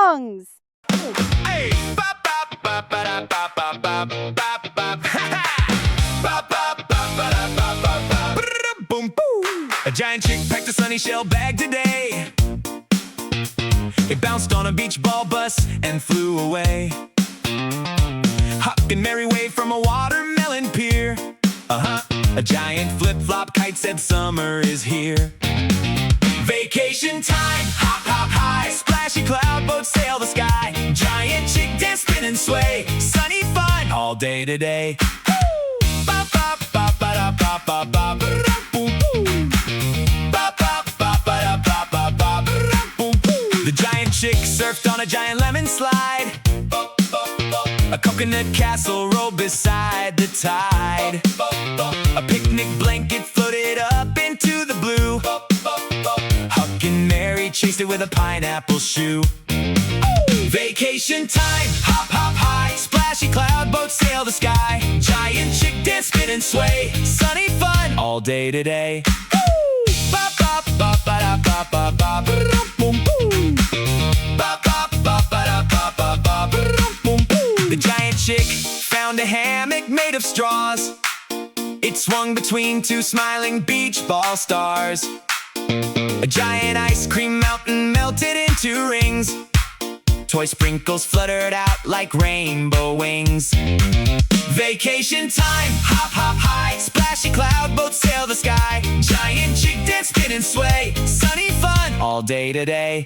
songs. Hey! Bop, bop, bop, ba-da, bop, bop, bop, bop, bop. Ha-ha! Bop, bop, bop, ba-da, bop, bop, bop. Ba-da-da, boom, boom. A giant chick packed a sunny shell bag today. It bounced on a beach ball bus and flew away. Huck and Mary waved from a watermelon pier. A giant flip-flop kite said summer is here. Vacation time, hop, hop, high. Splashy cloud boats sail the sky. Giant chick dance, spin and sway. Sunny fun all day today. Woo! Bop, bop, bop, ba-da, bop, bop, bop, ba-da, boom, boom. Bop, bop, bop, ba-da, bop, bop, bop, ba-da, boom, boom. The giant chick surfed on a giant lemon slide. A coconut castle rolled beside the tide. A picnic blanket floated up into the blue. Huck and Mary chased it with a pineapple shoe. Vacation time, hop, hop, high. Splashy cloud boats sail the sky. Giant chick dance, spin and sway. Sunny fun all day today. Bop, bop, bop, ba-da, bop, bop, bop, ba-da, boom, boom. Bop, bop, bop, ba-da, bop, bop, bop, ba-da, boom, boom. The giant chick found a hammock made of straws. It swung between two smiling beach ball stars. A giant ice cream mountain melted into rings. Toy sprinkles fluttered out like rainbow wings. Vacation time, hop, hop, high. Splashy cloud boats sail the sky. Giant chick dance, spin and sway. Sunny fun all day today.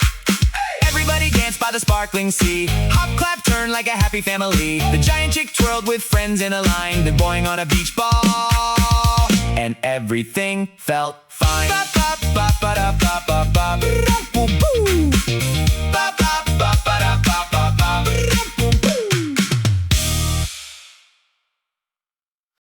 Everybody danced by the sparkling sea. Hop, clap, turn like a happy family. The giant chick twirled with friends in a line. They're boing on a beach ball, and everything felt fine. Bop, bop, bop, ba-da, bop, bop, bop, ba-da, boom, boom.